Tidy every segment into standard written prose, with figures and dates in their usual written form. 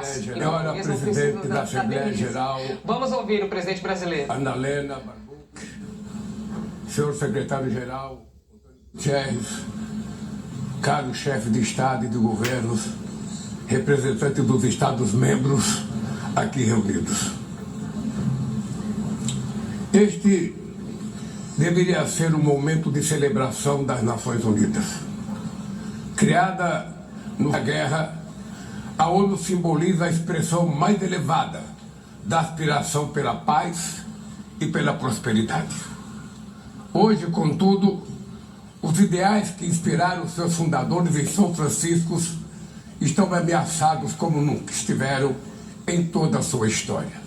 Senhora Presidente da Assembleia Geral, vamos ouvir o presidente brasileiro. Ana Helena Barbuque, senhor secretário-geral, Gutierrez, caro chefe de Estado e de governo, representante dos Estados-membros aqui reunidos. Este deveria ser um momento de celebração das Nações Unidas. Criada na guerra, a ONU simboliza a expressão mais elevada da aspiração pela paz e pela prosperidade. Hoje, contudo, os ideais que inspiraram seus fundadores em São Francisco estão ameaçados como nunca estiveram em toda a sua história.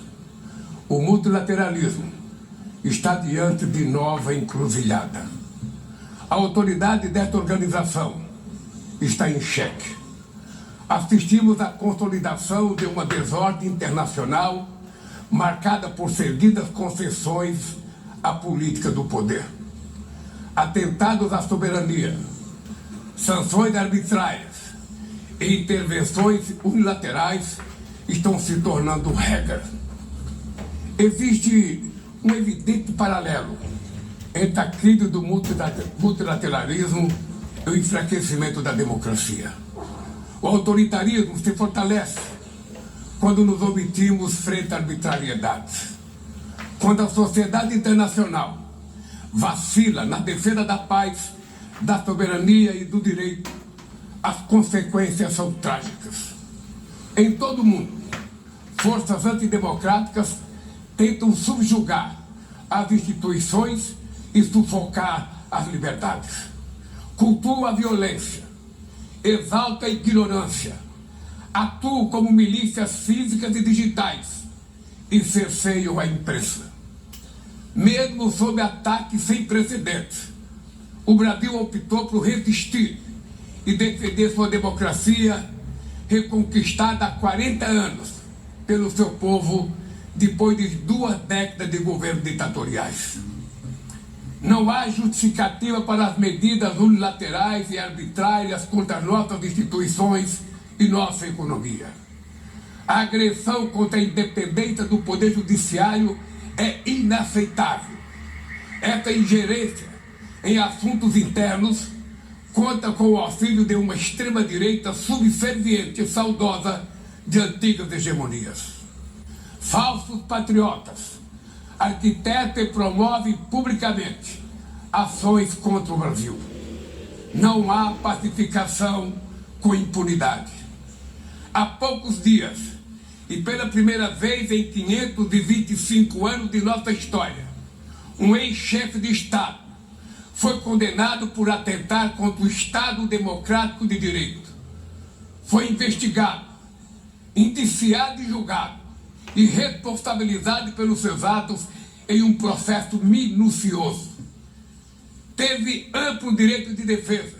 O multilateralismo está diante de nova encruzilhada. A autoridade desta organização está em xeque. Assistimos à consolidação de uma desordem internacional marcada por seguidas concessões à política do poder. Atentados à soberania, sanções arbitrárias e intervenções unilaterais estão se tornando regra. Existe um evidente paralelo entre a crise do multilateralismo e o enfraquecimento da democracia. O autoritarismo se fortalece quando nos omitimos frente à arbitrariedade. Quando a sociedade internacional vacila na defesa da paz, da soberania e do direito, as consequências são trágicas. Em todo o mundo, forças antidemocráticas tentam subjugar as instituições e sufocar as liberdades. Cultuam a violência, exalta a ignorância, atuam como milícias físicas e digitais e cerceiam a imprensa. Mesmo sob ataques sem precedentes, o Brasil optou por resistir e defender sua democracia reconquistada há 40 anos pelo seu povo depois de 2 décadas de governos ditatoriais. Não há justificativa para as medidas unilaterais e arbitrárias contra nossas instituições e nossa economia. A agressão contra a independência do Poder Judiciário é inaceitável. Essa ingerência em assuntos internos conta com o auxílio de uma extrema-direita subserviente e saudosa de antigas hegemonias. Falsos patriotas arquitetam e promovem publicamente ações contra o Brasil. Não há pacificação com impunidade. Há poucos dias, e pela primeira vez em 525 anos de nossa história, um ex-chefe de Estado foi condenado por atentar contra o Estado Democrático de Direito. Foi investigado, indiciado e julgado, e responsabilizado pelos seus atos em um processo minucioso. Teve amplo direito de defesa,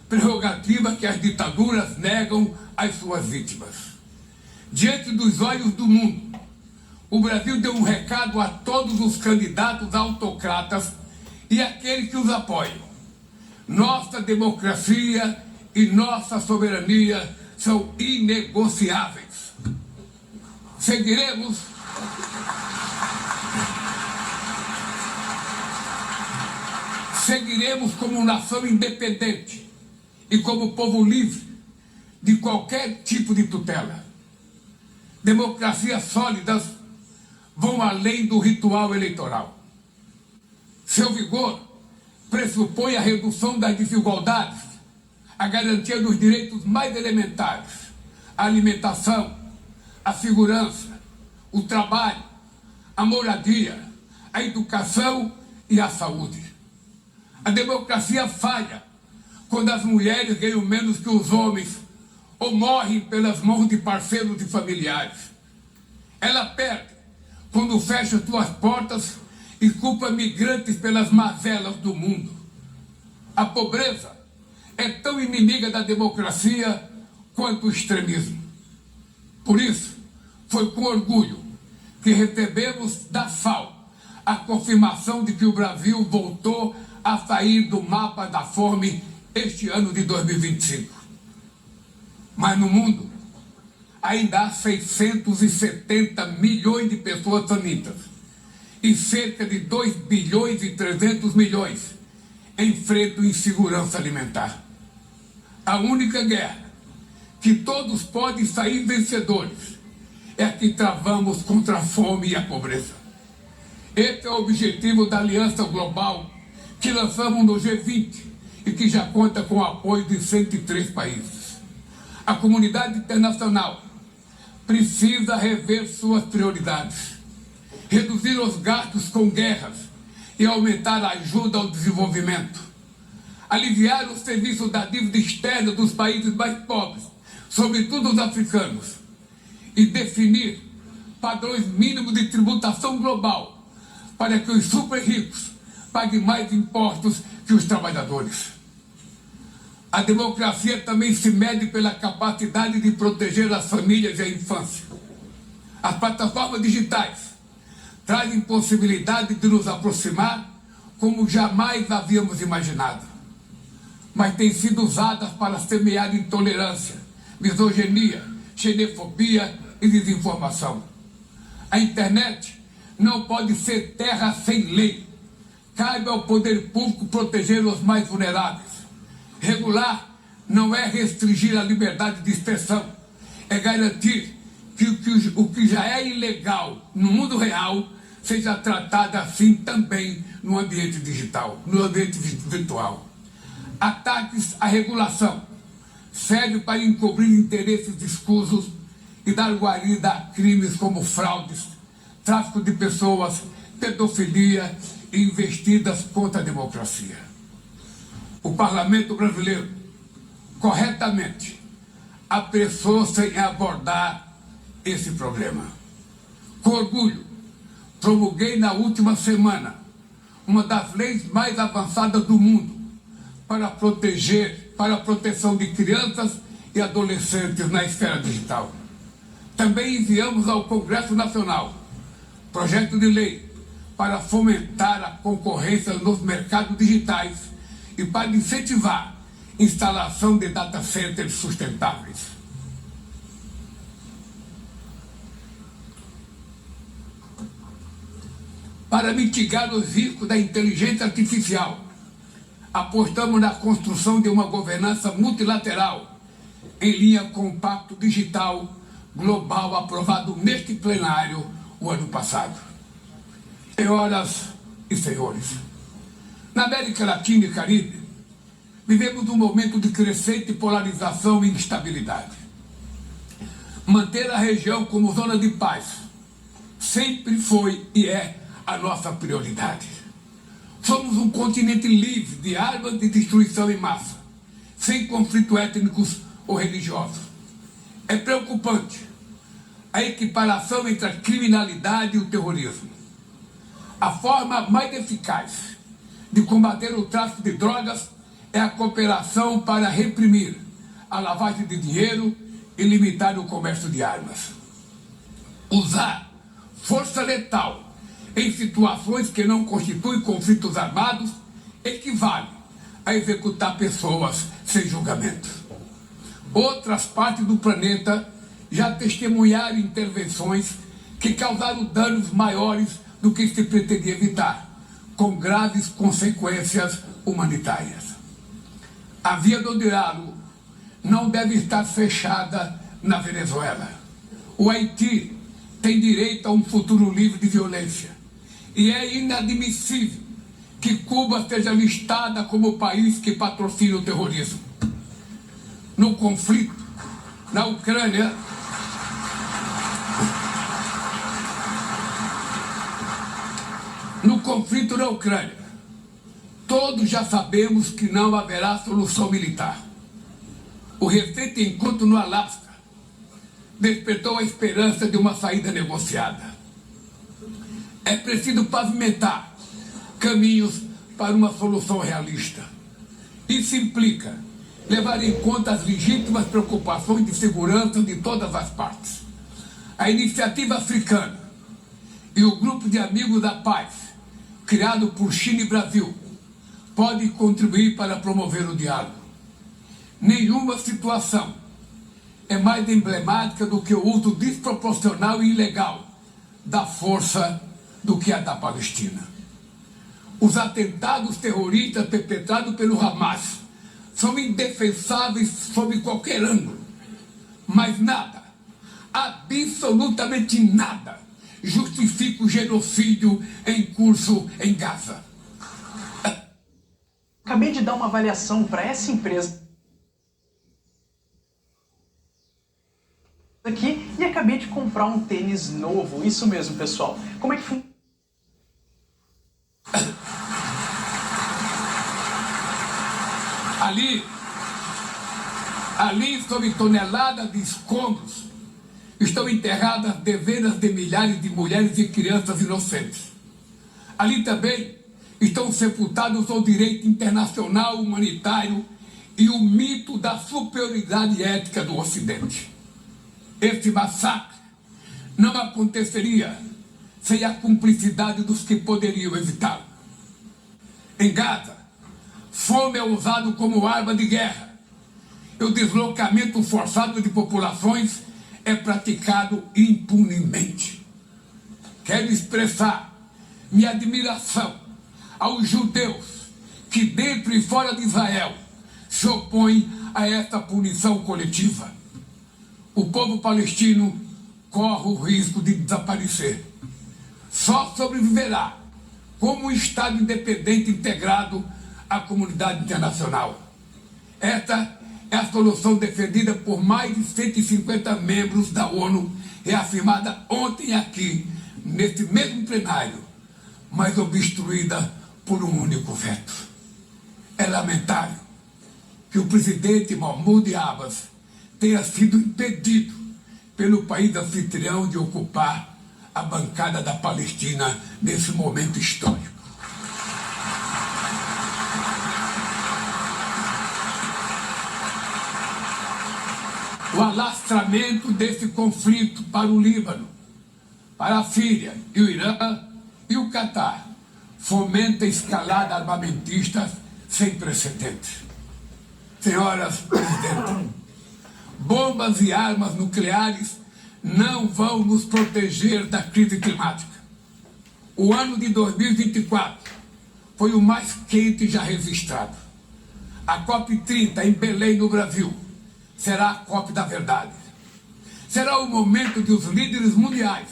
prerrogativa que as ditaduras negam às suas vítimas. Diante dos olhos do mundo, o Brasil deu um recado a todos os candidatos autocratas e aqueles que os apoiam. Nossa democracia e nossa soberania são inegociáveis. Seguiremos como nação independente e como povo livre de qualquer tipo de tutela. Democracias sólidas vão além do ritual eleitoral. Seu vigor pressupõe a redução das desigualdades, a garantia dos direitos mais elementares, a alimentação, a segurança, o trabalho, a moradia, a educação e a saúde. A democracia falha quando as mulheres ganham menos que os homens ou morrem pelas mãos de parceiros e familiares. Ela perde quando fecha suas portas e culpa migrantes pelas mazelas do mundo. A pobreza é tão inimiga da democracia quanto o extremismo. Por isso, foi com orgulho que recebemos da FAO a confirmação de que o Brasil voltou a sair do mapa da fome este ano de 2025. Mas no mundo, ainda há 670 milhões de pessoas famintas e cerca de 2 bilhões e 300 milhões enfrentam insegurança alimentar. A única guerra que todos podem sair vencedores é a que travamos contra a fome e a pobreza. Esse é o objetivo da Aliança Global que lançamos no G20 e que já conta com o apoio de 103 países. A comunidade internacional precisa rever suas prioridades, reduzir os gastos com guerras e aumentar a ajuda ao desenvolvimento, aliviar o serviço da dívida externa dos países mais pobres, sobretudo os africanos, e definir padrões mínimos de tributação global para que os super ricos paguem mais impostos que os trabalhadores. A democracia também se mede pela capacidade de proteger as famílias e a infância. As plataformas digitais trazem possibilidade de nos aproximar como jamais havíamos imaginado, mas têm sido usadas para semear intolerância, misoginia, xenofobia e desinformação. A internet não pode ser terra sem lei. Cabe ao poder público proteger os mais vulneráveis. Regular não é restringir a liberdade de expressão, é garantir que o que já é ilegal no mundo real seja tratado assim também no ambiente digital, no ambiente virtual. Ataques à regulação servem para encobrir interesses escusos e dar guarida a crimes como fraudes, tráfico de pessoas, pedofilia e investidas contra a democracia. O Parlamento brasileiro, corretamente, apressou-se em abordar esse problema. Com orgulho, promulguei na última semana uma das leis mais avançadas do mundo para a proteção de crianças e adolescentes na esfera digital. Também enviamos ao Congresso Nacional projeto de lei para fomentar a concorrência nos mercados digitais e para incentivar a instalação de data centers sustentáveis. Para mitigar os riscos da inteligência artificial, apostamos na construção de uma governança multilateral em linha com o Pacto Digital Global aprovado neste plenário o ano passado. Senhoras e senhores, na América Latina e Caribe, vivemos um momento de crescente polarização e instabilidade. Manter a região como zona de paz sempre foi e é a nossa prioridade. Somos um continente livre de armas de destruição em massa, sem conflitos étnicos ou religiosos. É preocupante a equiparação entre a criminalidade e o terrorismo. A forma mais eficaz de combater o tráfico de drogas é a cooperação para reprimir a lavagem de dinheiro e limitar o comércio de armas. Usar força letal em situações que não constituem conflitos armados equivale a executar pessoas sem julgamento. Outras partes do planeta já testemunharam intervenções que causaram danos maiores do que se pretendia evitar, com graves consequências humanitárias. A via do diálogo não deve estar fechada na Venezuela. O Haiti tem direito a um futuro livre de violência e é inadmissível que Cuba seja listada como o país que patrocina o terrorismo. No conflito na Ucrânia, todos já sabemos que não haverá solução militar. O recente encontro no Alasca despertou a esperança de uma saída negociada. É preciso pavimentar caminhos para uma solução realista. Isso implica levar em conta as legítimas preocupações de segurança de todas as partes. A Iniciativa Africana e o Grupo de Amigos da Paz, criado por China e Brasil, podem contribuir para promover o diálogo. Nenhuma situação é mais emblemática do que o uso desproporcional e ilegal da força do que a da Palestina. Os atentados terroristas perpetrados pelo Hamas são indefensáveis sob qualquer ângulo, mas nada, absolutamente nada, justifica o genocídio em curso em Gaza. Acabei de dar uma avaliação para essa empresa aqui e acabei de comprar um tênis novo. Isso mesmo, pessoal. Como é que funciona? Ali, sob toneladas de escombros, estão enterradas dezenas de milhares de mulheres e crianças inocentes. Ali também estão sepultados o direito internacional humanitário e o mito da superioridade ética do Ocidente. Este massacre não aconteceria sem a cumplicidade dos que poderiam evitá-lo. Em Gaza, fome é usado como arma de guerra. E o deslocamento forçado de populações é praticado impunemente. Quero expressar minha admiração aos judeus que dentro e fora de Israel se opõem a esta punição coletiva. O povo palestino corre o risco de desaparecer. Só sobreviverá como um Estado independente integrado à comunidade internacional. Esta é a solução defendida por mais de 150 membros da ONU, reafirmada ontem aqui, neste mesmo plenário, mas obstruída por um único veto. É lamentável que o presidente Mahmoud Abbas tenha sido impedido pelo país anfitrião de ocupar a bancada da Palestina nesse momento histórico. O alastramento desse conflito para o Líbano, para a Síria e o Irã e o Catar fomenta a escalada armamentista sem precedentes. Senhoras presidentas, bombas e armas nucleares não vão nos proteger da crise climática. O ano de 2024 foi o mais quente já registrado. A COP30 em Belém, no Brasil, será a COP da verdade. Será o momento de os líderes mundiais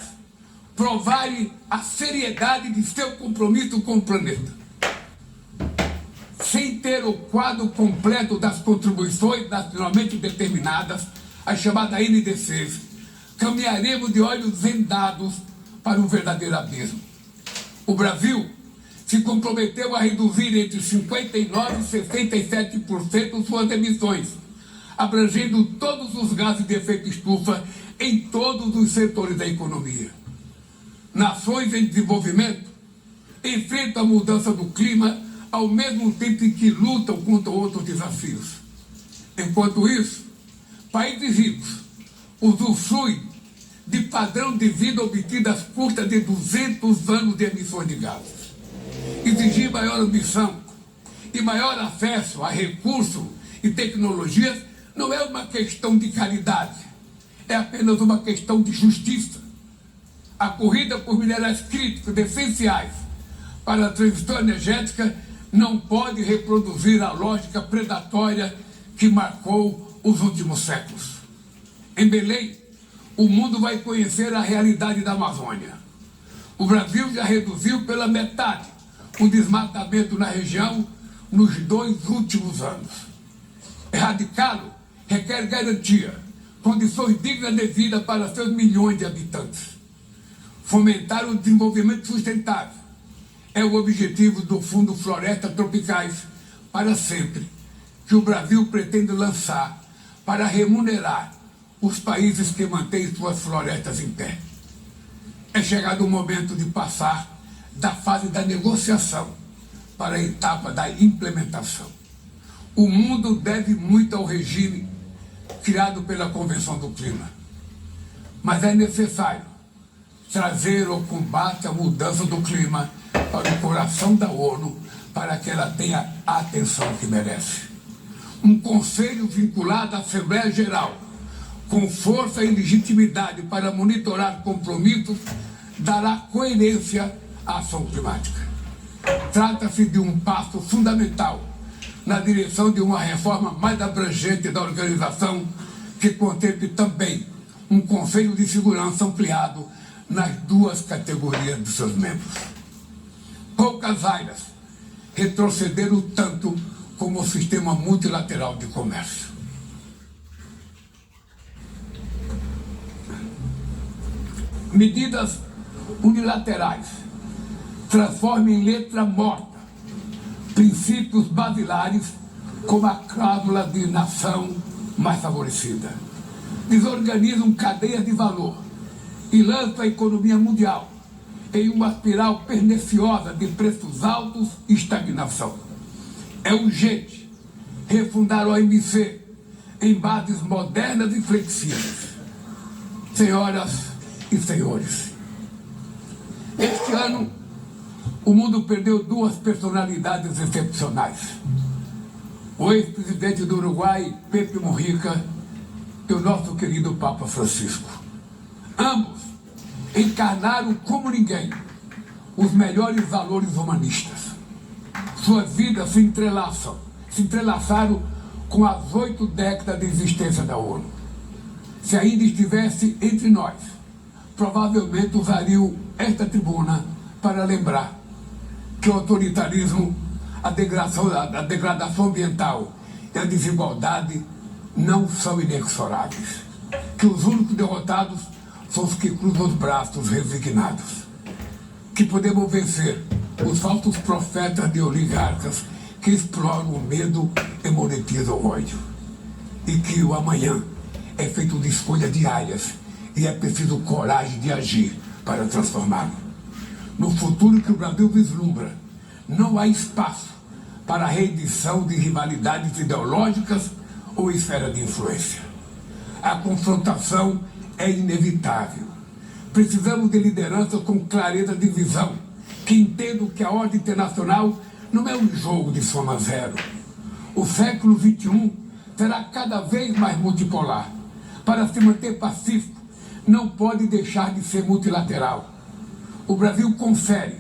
provarem a seriedade de seu compromisso com o planeta. Sem ter o quadro completo das contribuições nacionalmente determinadas, as chamadas NDCs, caminharemos de olhos vendados para um verdadeiro abismo. O Brasil se comprometeu a reduzir entre 59% e 67% suas emissões, abrangendo todos os gases de efeito estufa em todos os setores da economia. Nações em desenvolvimento enfrentam a mudança do clima ao mesmo tempo em que lutam contra outros desafios. Enquanto isso, países ricos usufruem de padrão de vida obtido às custas de 200 anos de emissões de gases. Exigir maior ambição e maior acesso a recursos e tecnologias não é uma questão de caridade, é apenas uma questão de justiça. A corrida por minerais críticos essenciais para a transição energética não pode reproduzir a lógica predatória que marcou os últimos séculos. Em Belém, o mundo vai conhecer a realidade da Amazônia. O Brasil já reduziu pela metade o desmatamento na região nos 2 últimos anos. Erradicá-lo requer garantia, condições dignas de vida para seus milhões de habitantes. Fomentar o desenvolvimento sustentável é o objetivo do Fundo Florestas Tropicais para Sempre, que o Brasil pretende lançar para remunerar os países que mantêm suas florestas em pé. É chegado o momento de passar da fase da negociação para a etapa da implementação. O mundo deve muito ao regime criado pela Convenção do Clima, mas é necessário trazer o combate à mudança do clima para o coração da ONU, para que ela tenha a atenção que merece. Um conselho vinculado à Assembleia Geral, com força e legitimidade para monitorar compromissos, dará coerência à ação climática. Trata-se de um passo fundamental na direção de uma reforma mais abrangente da organização, que contemple também um Conselho de Segurança ampliado nas duas categorias de seus membros. Poucas áreas retrocederam tanto como o sistema multilateral de comércio. Medidas unilaterais transformam em letra morta princípios basilares como a cláusula de nação mais favorecida. Desorganizam cadeias de valor e lançam a economia mundial em uma espiral perniciosa de preços altos e estagnação. É urgente refundar a OMC em bases modernas e flexíveis. Senhoras e senhores, este ano o mundo perdeu duas personalidades excepcionais. O ex-presidente do Uruguai, Pepe Mujica, e o nosso querido Papa Francisco. Ambos encarnaram como ninguém os melhores valores humanistas. Suas vidas se entrelaçaram com as 8 décadas de existência da ONU. Se ainda estivesse entre nós, provavelmente usariam esta tribuna para lembrar que o autoritarismo, a degradação ambiental e a desigualdade não são inexoráveis. Que os únicos derrotados são os que cruzam os braços resignados. Que podemos vencer os falsos profetas de oligarcas que exploram o medo e monetizam o ódio. E que o amanhã é feito de escolhas diárias e é preciso coragem de agir para transformá-lo. No futuro que o Brasil vislumbra, não há espaço para a reedição de rivalidades ideológicas ou esfera de influência. A confrontação é inevitável. Precisamos de lideranças com clareza de visão, que entendam que a ordem internacional não é um jogo de soma zero. O século XXI será cada vez mais multipolar. Para se manter pacífico, não pode deixar de ser multilateral. O Brasil confere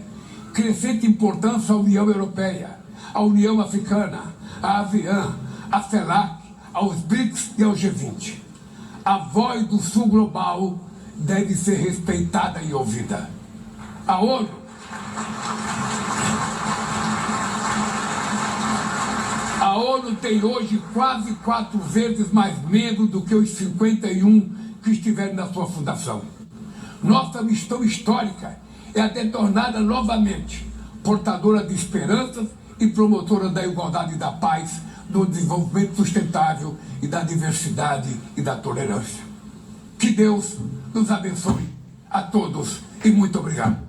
crescente importância à União Europeia, à União Africana, à ASEAN, à CELAC, aos BRICS e ao G20. A voz do Sul global deve ser respeitada e ouvida. A ONU tem hoje quase 4 vezes mais membros do que os 51 que estiveram na sua fundação. Nossa missão histórica é a de torná-la novamente portadora de esperanças e promotora da igualdade e da paz, do desenvolvimento sustentável e da diversidade e da tolerância. Que Deus nos abençoe a todos e muito obrigado.